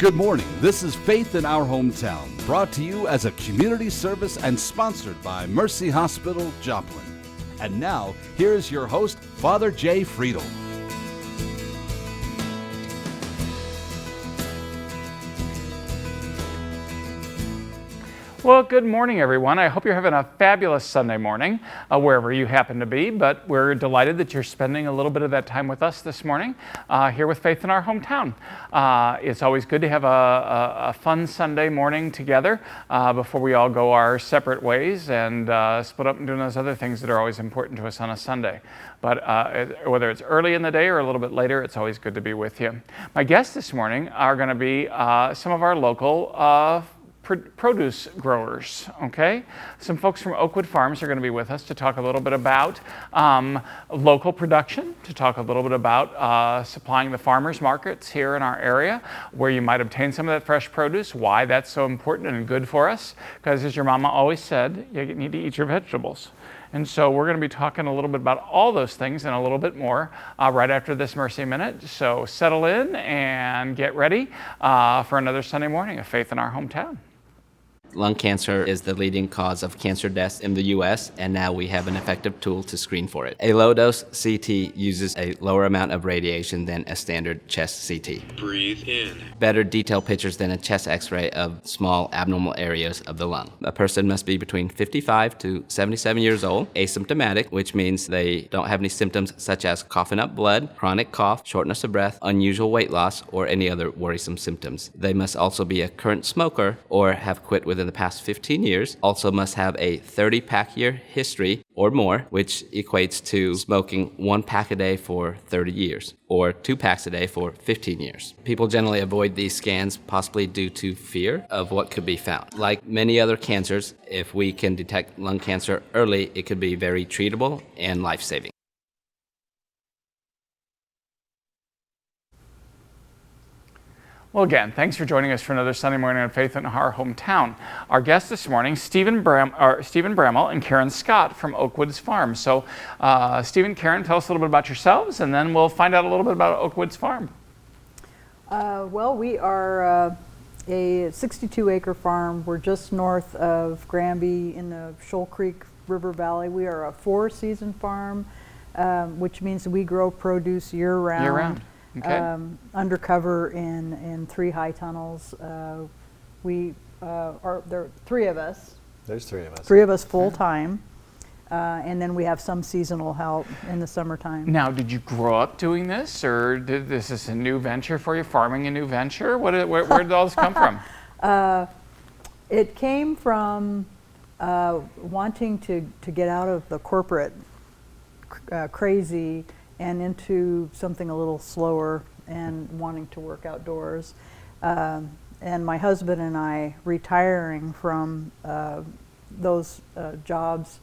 Good morning. This is Faith in Our Hometown, brought to you as a community service and sponsored by Mercy Hospital, Joplin. And now, here's your host, Father Jay Friedel. Well, good morning, everyone. I hope you're having a fabulous Sunday morning, wherever you happen to be, but we're delighted that you're spending a little bit of that time with us this morning here with Faith in Our Hometown. It's always good to have a fun Sunday morning together before we all go our separate ways and split up and doing those other things that are always important to us on a Sunday. But whether it's early in the day or a little bit later, it's always good to be with you. My guests this morning are going to be some of our local produce growers, okay? Some folks from Oakwood Farms are going to be with us to talk a little bit about local production, to talk a little bit about supplying the farmers markets here in our area, where you might obtain some of that fresh produce, why that's so important and good for us, because as your mama always said, you need to eat your vegetables. And so we're going to be talking a little bit about all those things and a little bit more right after this Mercy Minute. So settle in and get ready for another Sunday morning of Faith in Our Hometown. Lung cancer is the leading cause of cancer deaths in the U.S., and now we have an effective tool to screen for it. A low-dose CT uses a lower amount of radiation than a standard chest CT. Breathe in. Better detailed pictures than a chest x-ray of small abnormal areas of the lung. A person must be between 55 to 77 years old, asymptomatic, which means they don't have any symptoms such as coughing up blood, chronic cough, shortness of breath, unusual weight loss, or any other worrisome symptoms. They must also be a current smoker or have quit within the past 15 years, also must have a 30-pack year history or more, which equates to smoking 1 pack a day for 30 years, or 2 packs a day for 15 years. People generally avoid these scans possibly due to fear of what could be found. Like many other cancers, if we can detect lung cancer early, it could be very treatable and life-saving. Well, again, thanks for joining us for another Sunday morning on Faith in Our Hometown. Our guests this morning, Stephen Bramall and Karen Scott from Oakwoods Farm. So, Stephen, Karen, tell us a little bit about yourselves, and then we'll find out a little bit about Oakwoods Farm. Well, we are a 62-acre farm. We're just north of Granby in the Shoal Creek River Valley. We are a 4-season farm, which means we grow produce year-round. Year-round. Okay. Undercover in 3 high tunnels. There are 3 of us. There's 3 of us. 3 of us full time, and then we have some seasonal help in the summertime. Now, did you grow up doing this, or this is a new venture for you? Farming a new venture? Where did all this come from? It came from wanting to get out of the corporate crazy and into something a little slower and wanting to work outdoors. And my husband and I, retiring from those jobs,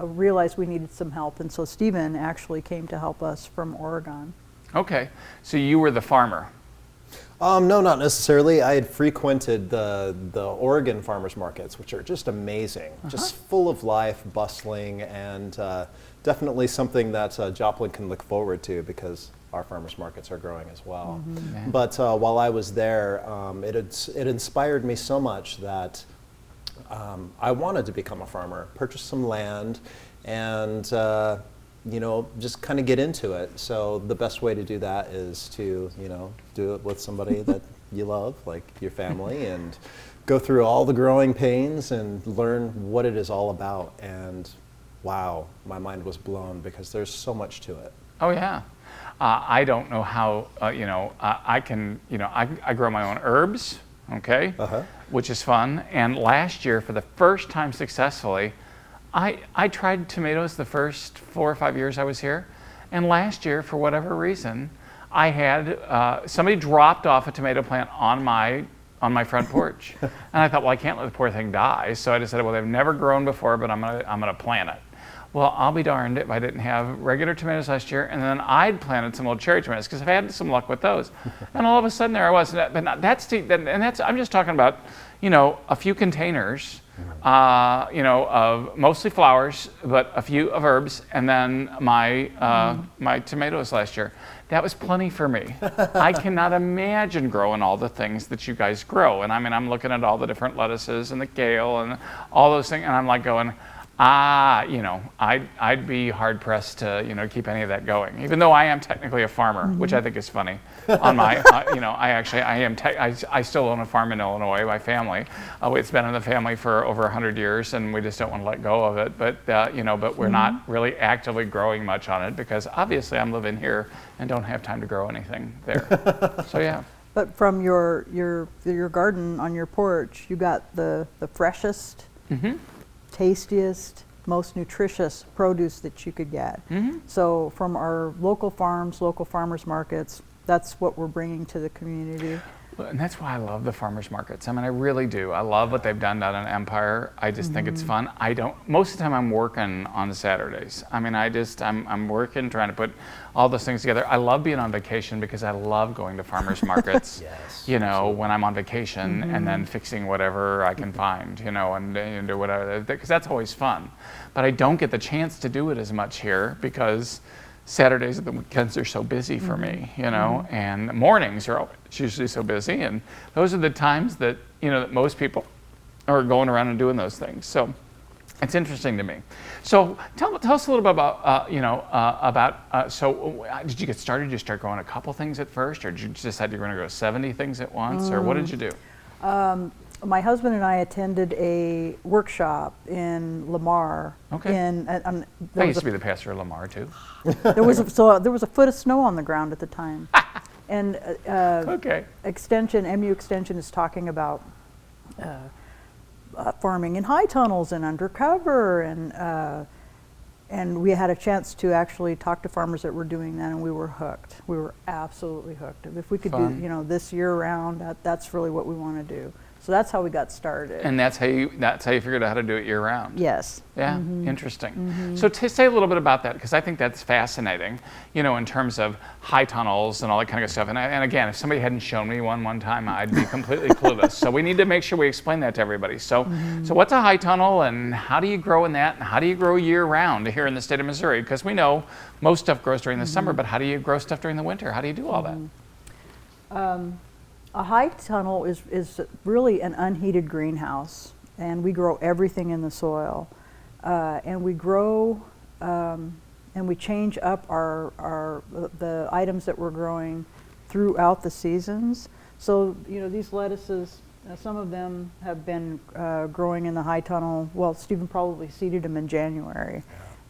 realized we needed some help. And so Stephen actually came to help us from Oregon. Okay, so you were the farmer. No, not necessarily. I had frequented the Oregon farmers markets, which are just amazing, just full of life, bustling, and definitely something that Joplin can look forward to because our farmers markets are growing as well. Mm-hmm. But while I was there, it inspired me so much that I wanted to become a farmer, purchase some land, and just kind of get into it. So the best way to do that is to, do it with somebody that you love, like your family, and go through all the growing pains and learn what it is all about. And wow, my mind was blown because there's so much to it. Oh yeah. I don't know how, I can, I grow my own herbs, okay, which is fun. And last year, for the first time successfully, I tried tomatoes the first 4 or 5 years I was here. And last year, for whatever reason, I had, somebody dropped off a tomato plant on my front porch. And I thought, well, I can't let the poor thing die. So I decided, well, they've never grown before, but I'm gonna plant it. Well, I'll be darned if I didn't have regular tomatoes last year, and then I'd planted some old cherry tomatoes because I've had some luck with those. And all of a sudden there I was. But I'm just talking about, a few containers, of mostly flowers, but a few of herbs, and then my tomatoes last year. that was plenty for me. I cannot imagine growing all the things that you guys grow. And I mean, I'm looking at all the different lettuces and the kale and all those things, and I'm like going, you know, I'd be hard pressed to, you know, keep any of that going. Even though I am technically a farmer, which I think is funny. On my, you know, I still own a farm in Illinois, my family. It's been in the family for over 100 years, and we just don't want to let go of it. But you know, but we're not really actively growing much on it because obviously I'm living here and don't have time to grow anything there. So yeah. But from your garden on your porch, you got the freshest, tastiest, most nutritious produce that you could get. So from our local farms, local farmers markets, that's what we're bringing to the community. And that's why I love the farmers markets. I mean, I really do. I love what they've done down in Empire. I just think it's fun. Most of the time I'm working on Saturdays. I mean, I'm working, trying to put all those things together. I love being on vacation because I love going to farmers markets, Yes, you know, when I'm on vacation and then fixing whatever I can find, you know, and do whatever, because that's always fun. But I don't get the chance to do it as much here because Saturdays and the weekends are so busy for me, you know, and mornings are usually so busy, and those are the times that, you know, that most people are going around and doing those things. So it's interesting to me. So tell us a little bit about, so did you get started? Did you start growing a couple things at first, or did you decide you're going to grow 70 things at once, or what did you do? My husband and I attended a workshop in Lamar. Okay. I used to be the pastor of Lamar too. There was a foot of snow on the ground at the time, and MU Extension is talking about farming in high tunnels and undercover, and we had a chance to actually talk to farmers that were doing that, and we were hooked. We were absolutely hooked. If we could do, you know, this year round, that's really what we want to do. So that's how we got started. And that's how you figured out how to do it year round. Yes. Yeah, interesting. So say a little bit about that, because I think that's fascinating, you know, in terms of high tunnels and all that kind of stuff. And again, if somebody hadn't shown me one time, I'd be completely clueless. So we need to make sure we explain that to everybody. So what's a high tunnel, and how do you grow in that, and how do you grow year round here in the state of Missouri? Because we know most stuff grows during the summer, but how do you grow stuff during the winter? How do you do all that? A high tunnel is really an unheated greenhouse, and we grow everything in the soil, and we grow and we change up the items that we're growing throughout the seasons. So you know, these lettuces, some of them have been growing in the high tunnel. Well, Stephen probably seeded them in January,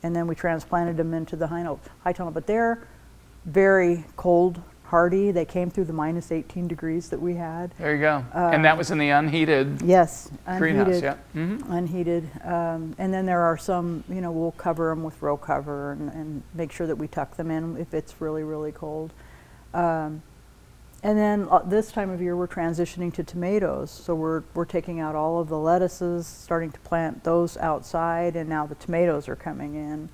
and then we transplanted them into the high tunnel. But they're very cold hardy. They came through the minus 18 degrees that we had. There you go. And that was in the unheated greenhouse, yeah. Unheated. And then there are some, you know, we'll cover them with row cover and make sure that we tuck them in if it's really, really cold. And then this time of year we're transitioning to tomatoes. So we're taking out all of the lettuces, starting to plant those outside, and now the tomatoes are coming in.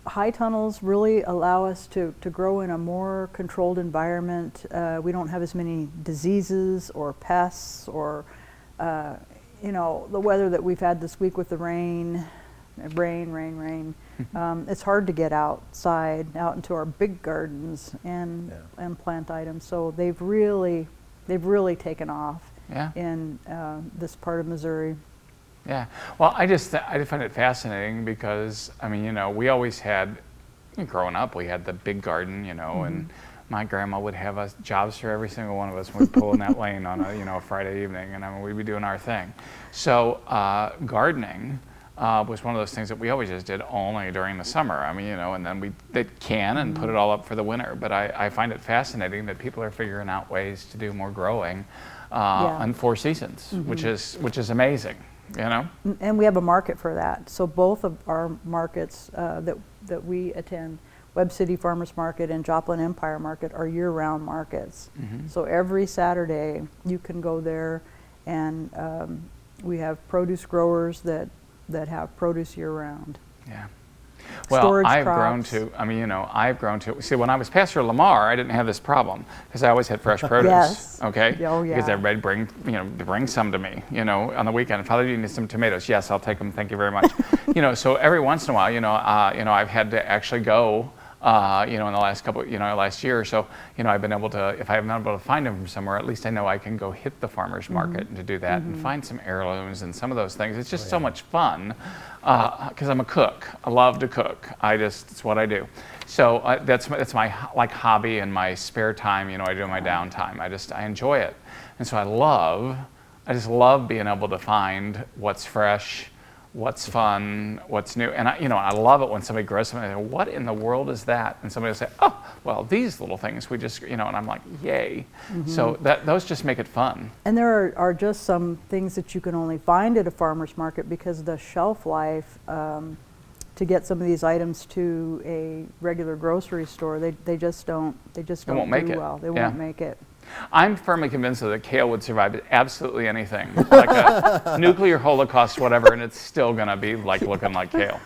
High tunnels really allow us to grow in a more controlled environment. We don't have as many diseases or pests or, you know, the weather that we've had this week with the rain. It's hard to get outside, out into our big gardens and plant items. So they've really taken off in this part of Missouri. Yeah, well, I find it fascinating because, I mean, you know, we always had, growing up, we had the big garden, you know, and my grandma would have us jobs for every single one of us when we'd pull in that lane on a Friday evening, and I mean, we'd be doing our thing. So gardening was one of those things that we always just did only during the summer. I mean, you know, and then they'd can and put it all up for the winter. But I find it fascinating that people are figuring out ways to do more growing on 4 seasons, which is amazing. You know, and we have a market for that. So both of our markets that we attend, Webb City Farmers Market and Joplin Empire Market, are year-round markets. So every Saturday you can go there, and we have produce growers that have produce year-round. Yeah. Well, I've grown to, see, when I was pastor of Lamar, I didn't have this problem because I always had fresh produce. Yes. Okay? Oh, yeah. Because everybody bring some to me, you know, on the weekend. Father, do you need some tomatoes? Yes, I'll take them. Thank you very much. You know, so every once in a while, I've had to actually go in the last last year or so, I've been able to, if I haven't been able to find them from somewhere, at least I know I can go hit the farmer's market and to do that and find some heirlooms and some of those things. It's just so much fun because I'm a cook. I love to cook. It's what I do. So that's my hobby and my spare time. I do in my downtime. I enjoy it, and so I just love being able to find what's fresh, what's fun, what's new. And I love it when somebody grows something and they go, what in the world is that? And somebody will say, oh, well, these little things we just, and I'm like, yay. So those just make it fun. And there are just some things that you can only find at a farmer's market because the shelf life to get some of these items to a regular grocery store, they just don't won't make it. well. They won't make it. I'm firmly convinced that kale would survive absolutely anything, like a nuclear holocaust, whatever, and it's still going to be looking like kale.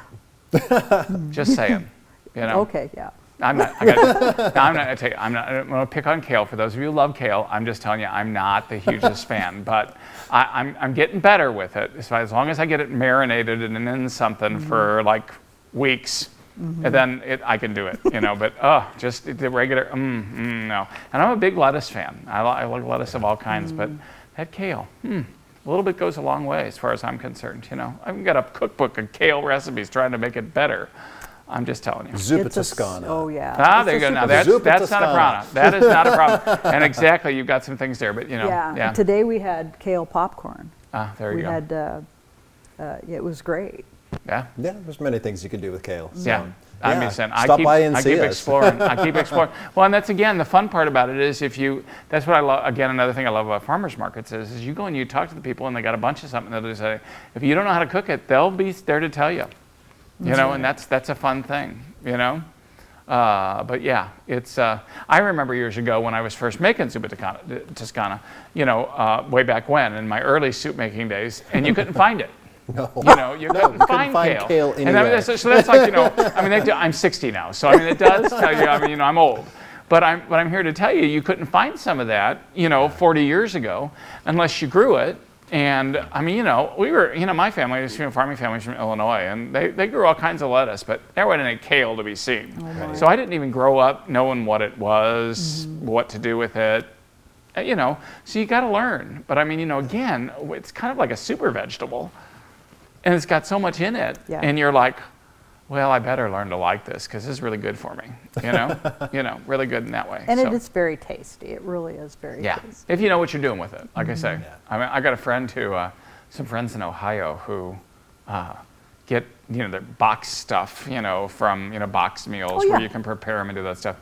Just saying, Okay, yeah. I'm not going to pick on kale. For those of you who love kale, I'm just telling you, I'm not the hugest fan, but I'm getting better with it. So as long as I get it marinated and in something for weeks, and then I can do it, but just the regular, no. And I'm a big lettuce fan. I like lettuce of all kinds, but that kale, a little bit goes a long way as far as I'm concerned. I've got a cookbook of kale recipes trying to make it better. I'm just telling you. Zuppa Toscana. Oh yeah. There you go. Now that's not a problem. That is not a problem. And exactly, you've got some things there, but Yeah. Today we had kale popcorn. There you go. We had. It was great. Yeah, there's many things you could do with kale. So. Yeah. I mean, stop by and see us. exploring. I keep exploring. Well, and that's again the fun part about it is that's what I love. Again, another thing I love about farmers markets is you go and you talk to the people and they got a bunch of something that they say. If you don't know how to cook it, they'll be there to tell you. And that's a fun thing. But yeah, it's. I remember years ago when I was first making Zuppa Toscana. Way back when in my early soup making days, and you couldn't find it. No. You couldn't find kale anywhere. And so that's like, I'm 60 now, so it does tell you, I'm old. But I'm here to tell you, you couldn't find some of that, 40 years ago, unless you grew it. And we were, my family was from farming families from Illinois, and they grew all kinds of lettuce, but there wasn't any kale to be seen. So I didn't even grow up knowing what it was, what to do with it. So you got to learn. But again, it's kind of like a super vegetable. And it's got so much in it, and you're like, well, I better learn to like this because this is really good for me, really good in that way. And it is very tasty. It really is very tasty. If you know what you're doing with it, like I say. I got a friend some friends in Ohio who get, their box stuff, from, box meals where you can prepare them and do that stuff.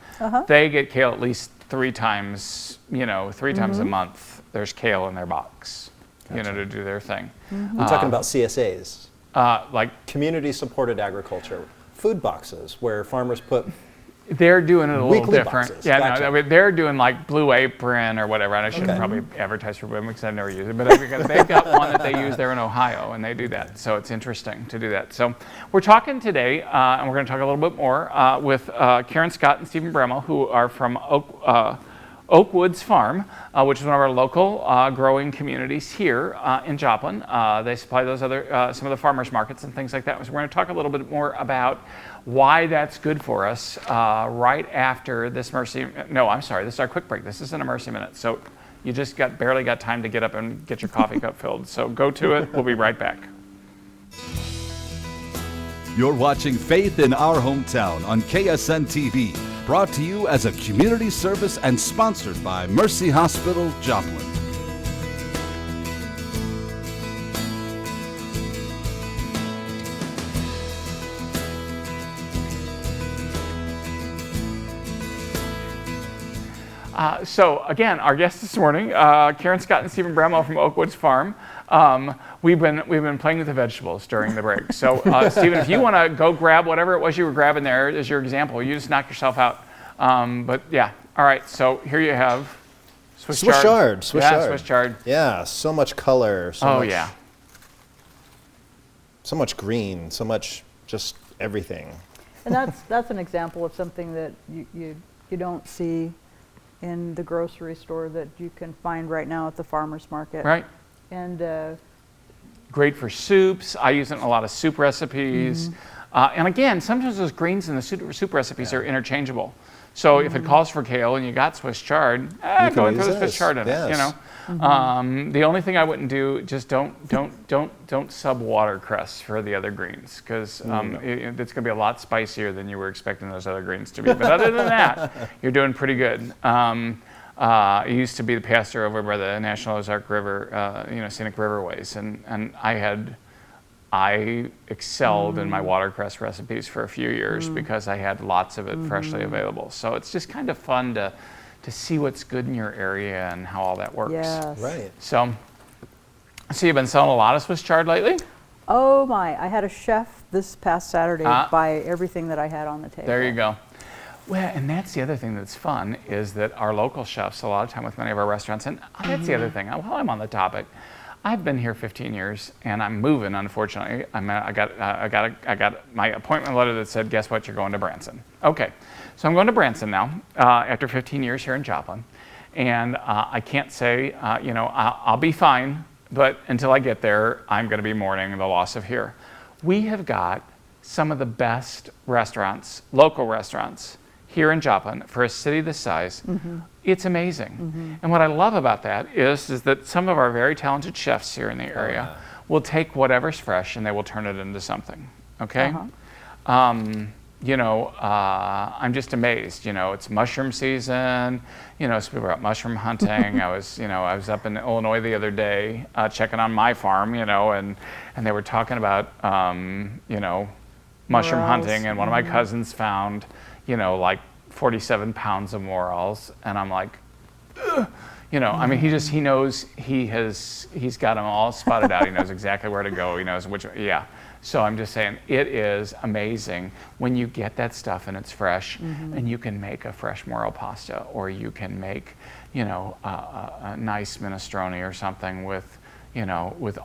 They get kale at least 3 times, 3 times a month. There's kale in their box. To do their thing. We're talking about CSAs, like community-supported agriculture, food boxes, where farmers put. They're doing it a little different. Boxes. Yeah, Gotcha. no, they're doing like Blue Apron or whatever. And I shouldn't probably advertise for them because I never use it, but they've got one that they use there in Ohio, and they do that. So it's interesting to do that. So we're talking today, and we're going to talk a little bit more with Karen Scott and Stephen Bremmel, who are from Oakwoods Farm, which is one of our local growing communities here in Joplin. They supply those some of the farmers markets and things like that. So we're going to talk a little bit more about why that's good for us right after this this is our quick break. This isn't a Mercy Minute. So you just barely got time to get up and get your coffee cup filled. So go to it. We'll be right back. You're watching Faith in Our Hometown on KSN TV, brought to you as a community service and sponsored by Mercy Hospital, Joplin. So again, our guests this morning, Karen Scott and Stephen Bremmel from Oakwoods Farm. We've been playing with the vegetables during the break. So Stephen, if you want to go grab whatever it was you were grabbing there as your example, you just knock yourself out. But yeah, all right. So here you have Swiss chard. Swiss chard. Yeah, so much color. So much green. So much just everything. And that's an example of something that you don't see in the grocery store that you can find right now at the farmer's market. Right. And great for soups. I use it in a lot of soup recipes. And again, sometimes those greens in the soup recipes are interchangeable. So if it calls for kale and you got Swiss chard, go and throw the Swiss chard in it. You know, the only thing I wouldn't do, just don't sub watercress for the other greens, because it's going to be a lot spicier than you were expecting those other greens to be. But other than that, you're doing pretty good. I used to be the pastor over by the National Ozark River, scenic riverways, and I excelled in my watercress recipes for a few years because I had lots of it freshly available. So it's just kind of fun to see what's good in your area and how all that works. Yes. Right. So you've been selling a lot of Swiss chard lately? Oh my, I had a chef this past Saturday buy everything that I had on the table. There you go. Well, and that's the other thing that's fun, is that our local chefs, a lot of time with many of our restaurants, and that's the other thing, while I'm on the topic, I've been here 15 years, and I'm moving, unfortunately. I got my appointment letter that said, guess what, you're going to Branson. Okay, so I'm going to Branson now, after 15 years here in Joplin. And I can't say, I'll be fine, but until I get there, I'm going to be mourning the loss of here. We have got some of the best restaurants, local restaurants, here in Joplin for a city this size. It's amazing. And what I love about that is that some of our very talented chefs here in the area will take whatever's fresh and they will turn it into something. Okay? I'm just amazed. It's mushroom season. So people are out mushroom hunting. I was up in Illinois the other day checking on my farm, and they were talking about, mushroom hunting, and one of my cousins found, like 47 pounds of morels, and I'm like, ugh. He knows he's got them all spotted out. He knows exactly where to go. He knows which, So I'm just saying, it is amazing when you get that stuff and it's fresh, and you can make a fresh morel pasta, or you can make, a nice minestrone or something with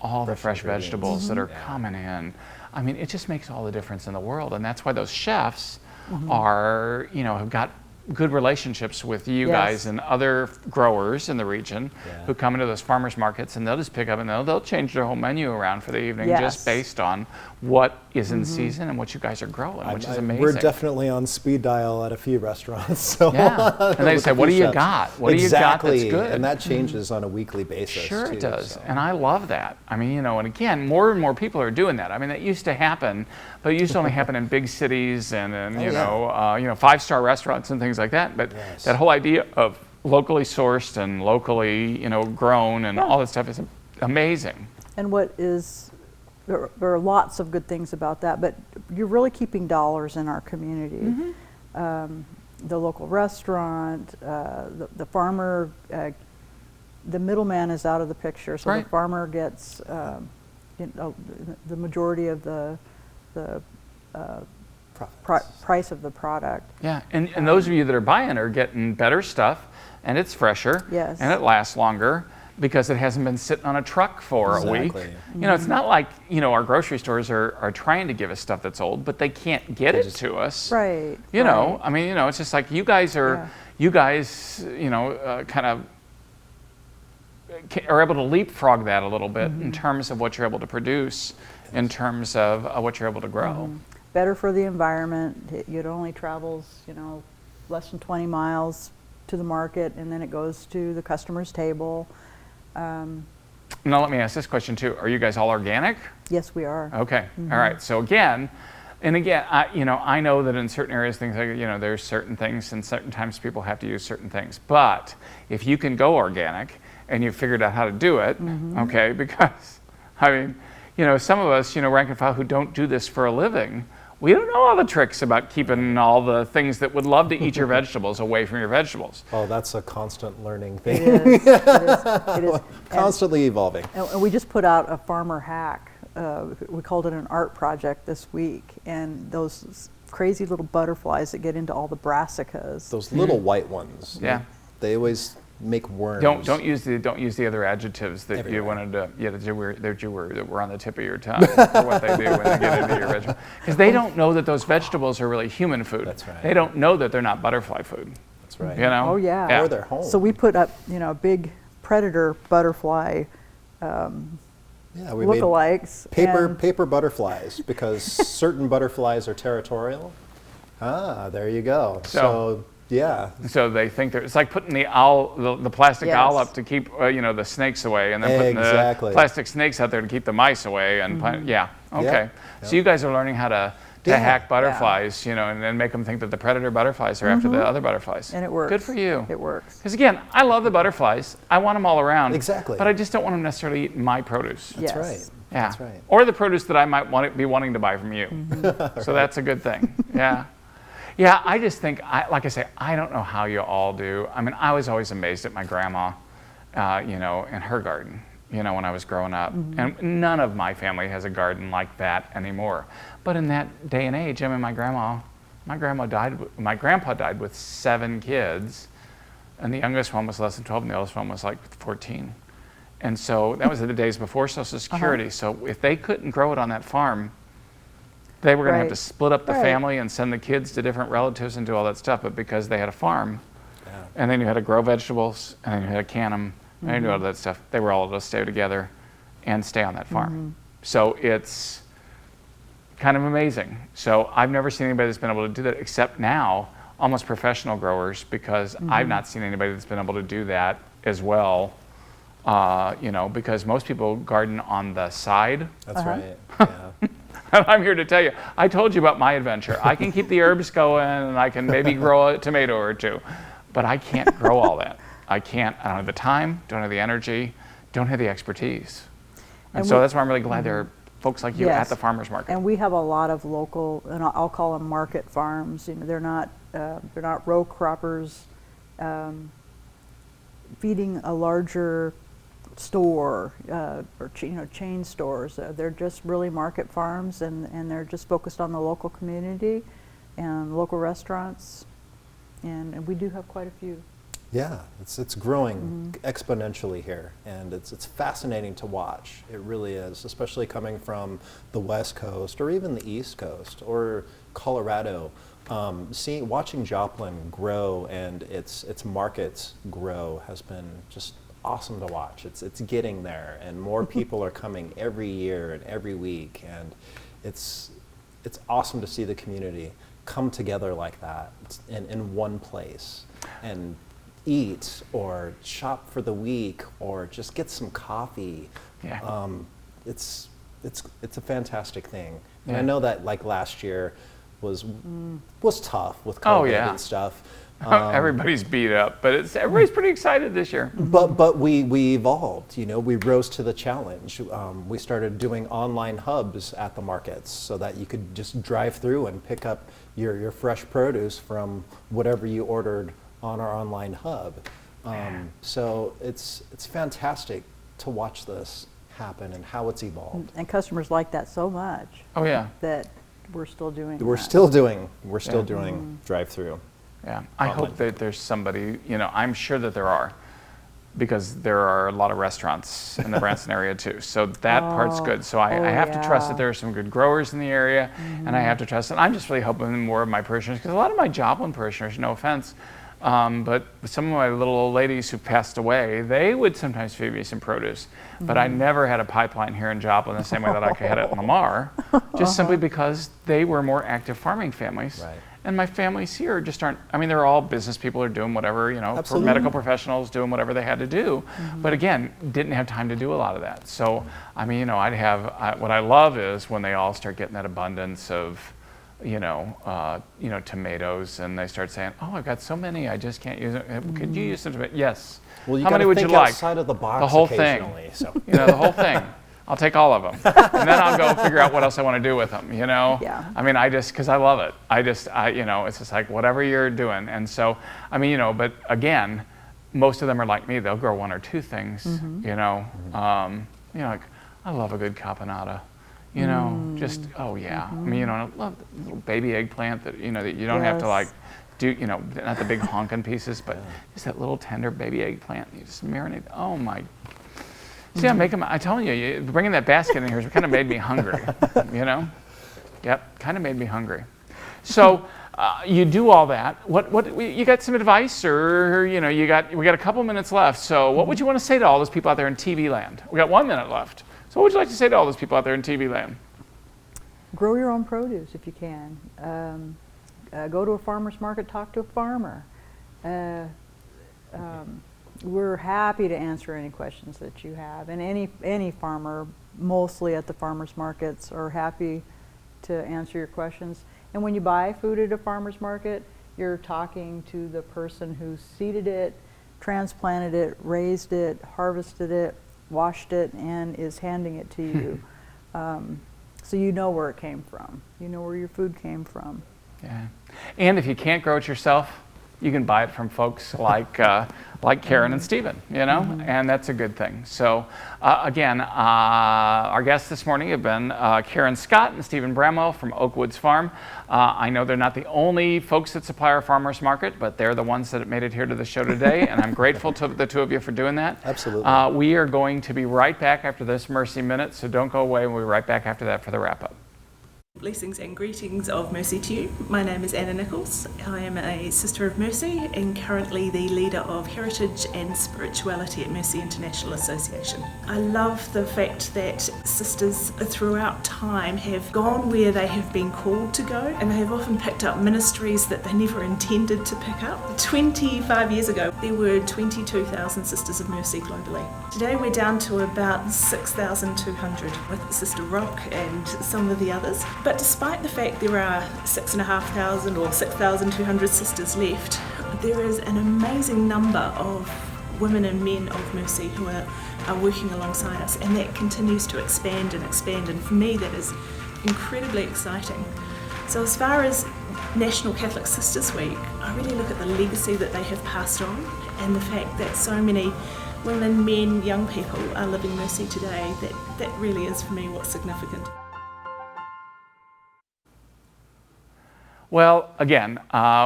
all the fresh vegetables that are coming in. I mean, it just makes all the difference in the world, and that's why those chefs are, have got good relationships with you guys and other growers in the region who come into those farmers markets, and they'll just pick up and they'll change their whole menu around for the evening just based on what is in season and what you guys are growing, which is amazing. We're definitely on speed dial at a few restaurants. So and they say, what do you got? What do you got that's good? And that changes on a weekly basis. Sure too, it does. So. And I love that. I mean, and again, more and more people are doing that. I mean, that used to happen, but it used to only happen in big cities and in, five-star restaurants and things like that. But that whole idea of locally sourced and locally, grown and all that stuff is amazing. And there are lots of good things about that, but you're really keeping dollars in our community. The local restaurant, the farmer, the middleman is out of the picture, so the farmer gets the majority of the price of the product. Yeah, and those of you that are buying are getting better stuff, and it's fresher, and it lasts longer, because it hasn't been sitting on a truck for a week. It's not like, our grocery stores are trying to give us stuff that's old, but they can't get it to us. Right. I mean, it's just like you guys kind of are able to leapfrog that a little bit in terms of what you're able to produce, in terms of what you're able to grow. Better for the environment. It only travels, less than 20 miles to the market, and then it goes to the customer's table. Now let me ask this question too. Are you guys all organic? Yes, we are. Okay. All right. So again, I know that in certain areas, things like, there's certain things, and certain times people have to use certain things. But if you can go organic and you've figured out how to do it, okay, because, I mean, some of us, rank and file, who don't do this for a living, we don't know all the tricks about keeping all the things that would love to eat your vegetables away from your vegetables. Oh, that's a constant learning thing. It is. It is. Constantly evolving. And we just put out a farmer hack. We called it an art project this week, and those crazy little butterflies that get into all the brassicas. Those little white ones. Yeah. They always make worms. Don't use the other adjectives that you wanted to that were on the tip of your tongue for what they do when they get into your vegetable, because they don't know that those vegetables are really human food. That's right. They don't know that they're not butterfly food. That's right. Oh yeah. Or they're home. So we put up a big predator butterfly Yeah, we made lookalikes. and- paper butterflies because certain butterflies are territorial. Ah, there you go. So yeah, So they think it's like putting the owl, the plastic Yes. owl up to keep the snakes away, and then putting Exactly. the plastic snakes out there to keep the mice away. And yeah, okay. So you guys are learning how to Yeah. hack butterflies, and then make them think that the predator butterflies are after the other butterflies. And it works. Good for you. It works. Because again, I love the butterflies. I want them all around. Exactly. But I just don't want them necessarily eating my produce. that's Yes. right. Yeah. That's right. Or the produce that I might be wanting to buy from you. So that's a good thing. Yeah. Yeah, I just think, like I say, I don't know how you all do. I mean, I was always amazed at my grandma, in her garden, when I was growing up. And none of my family has a garden like that anymore. But in that day and age, I mean, my grandpa died with 7 kids, and the youngest one was less than 12, and the oldest one was like 14. And so that was in the days before Social Security. So if they couldn't grow it on that farm, they were going to have to Right. split up the Right. family and send the kids to different relatives and do all that stuff. But because they had a farm, and then you had to grow vegetables, and then you had to can them, and you do all that stuff, they were all able to stay together and stay on that farm. So it's kind of amazing. So I've never seen anybody that's been able to do that, except now, almost professional growers, because I've not seen anybody that's been able to do that as well. Because most people garden on the side. That's right. Yeah. And I'm here to tell you, I told you about my adventure. I can keep the herbs going, and I can maybe grow a tomato or two, but I can't grow all that. I can't. I don't have the time, don't have the energy, don't have the expertise. And so that's why I'm really glad there are folks like you at Yes. the farmers market. And we have a lot of local, and I'll call them market farms. They're not row croppers feeding a larger store or chain stores. They're just really market farms, and they're just focused on the local community and local restaurants. And we do have quite a few. Yeah, it's growing exponentially here, and it's fascinating to watch. It really is, especially coming from the West Coast or even the East Coast or Colorado. Watching Joplin grow and its markets grow has been just awesome to watch. It's getting there, and more people are coming every year and every week, and it's awesome to see the community come together like that in one place and eat or shop for the week or just get some coffee. Yeah. It's a fantastic thing. And Yeah. I know that like last year was tough with COVID yeah. and stuff. Everybody's beat up, but everybody's pretty excited this year. But we evolved, we rose to the challenge. We started doing online hubs at the markets so that you could just drive through and pick up your fresh produce from whatever you ordered on our online hub. So it's fantastic to watch this happen and how it's evolved. And customers like that so much Oh yeah, that we're still doing We're that. still doing drive-through. yeah. I hope that there's somebody, I'm sure that there are, because there are a lot of restaurants in the Branson area too. So that part's good. So I have to trust that there are some good growers in the area, and I have to trust, and I'm just really hoping more of my parishioners, because a lot of my Joplin parishioners, no offense, but some of my little old ladies who passed away, they would sometimes feed me some produce. But I never had a pipeline here in Joplin the same way that I had it in Lamar, just simply because they were more active farming families. Right. And my families here just aren't, they're all business people, are doing whatever, Absolutely. medical professionals doing whatever they had to do. But again, didn't have time to do a lot of that. So, I'd have, what I love is when they all start getting that abundance of, tomatoes, and they start saying, "Oh, I've got so many, I just can't use it. Could you use some tomatoes?" Yes. Well, you How many gotta would think you like? outside of the box The whole thing. occasionally. So. The whole thing. I'll take all of them, and then I'll go figure out what else I want to do with them. Yeah. Because I love it. It's just like whatever you're doing, and so, but again, most of them are like me. They'll grow 1 or 2 things. Like I love a good caponata. Just I love the little baby eggplant that that you don't have to like do. Not the big honking pieces, but just that little tender baby eggplant. You just marinate. Oh my. See, I'm telling you, bringing that basket in here has kind of made me hungry, Yep, kind of made me hungry. So you do all that. You got some advice, or we got a couple minutes left. So what would you want to say to all those people out there in TV land? We got 1 minute left. So what would you like to say to all those people out there in TV land? Grow your own produce if you can. Go to a farmer's market, talk to a farmer. We're happy to answer any questions that you have. And any farmer, mostly at the farmer's markets, are happy to answer your questions. And when you buy food at a farmer's market, you're talking to the person who seeded it, transplanted it, raised it, harvested it, washed it, and is handing it to you. So you know where it came from. You know where your food came from. Yeah. And if you can't grow it yourself, you can buy it from folks like Karen and Stephen, and that's a good thing. So again, our guests this morning have been Karen Scott and Stephen Bramwell from Oakwoods Farm. I know they're not the only folks that supply our farmers market, but they're the ones that made it here to the show today, and I'm grateful to the two of you for doing that. Absolutely. We are going to be right back after this Mercy Minute, so don't go away. We'll be right back after that for the wrap-up. Blessings and greetings of Mercy to you. My name is Anna Nichols. I am a Sister of Mercy and currently the leader of Heritage and Spirituality at Mercy International Association. I love the fact that sisters throughout time have gone where they have been called to go, and they have often picked up ministries that they never intended to pick up. 25 years ago, there were 22,000 Sisters of Mercy globally. Today we're down to about 6,200 with Sister Rock and some of the others. But despite the fact there are 6,500 or 6,200 sisters left, there is an amazing number of women and men of Mercy who are working alongside us, and that continues to expand, and for me that is incredibly exciting. So as far as National Catholic Sisters Week, I really look at the legacy that they have passed on, and the fact that so many women, men, young people are living Mercy today. That really is for me what's significant. Well, again,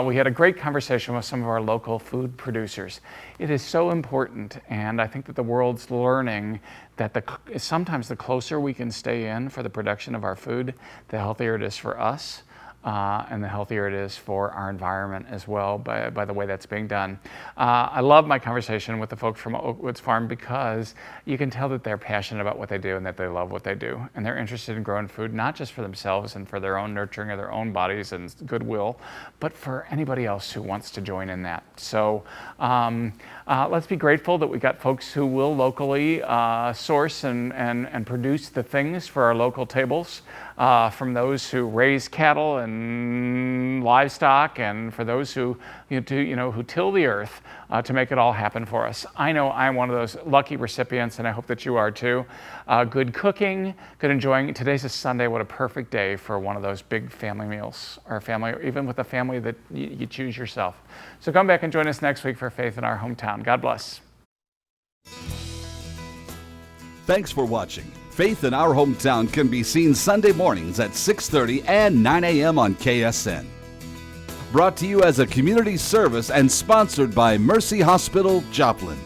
we had a great conversation with some of our local food producers. It is so important, and I think that the world's learning that sometimes the closer we can stay in for the production of our food, the healthier it is for us. And the healthier it is for our environment as well by the way that's being done. I love my conversation with the folks from Oakwoods Farm because you can tell that they're passionate about what they do and that they love what they do. And they're interested in growing food, not just for themselves and for their own nurturing of their own bodies and goodwill, but for anybody else who wants to join in that. So let's be grateful that we got folks who will locally source and produce the things for our local tables. From those who raise cattle and livestock, and for those who who till the earth to make it all happen for us. I know I'm one of those lucky recipients, and I hope that you are too. Good cooking, good enjoying. Today's a Sunday. What a perfect day for one of those big family meals, or family, or even with a family that you choose yourself. So come back and join us next week for Faith in Our Hometown. God bless. Thanks for watching. Faith in Our Hometown can be seen Sunday mornings at 6:30 and 9 a.m. on KSN. Brought to you as a community service and sponsored by Mercy Hospital, Joplin.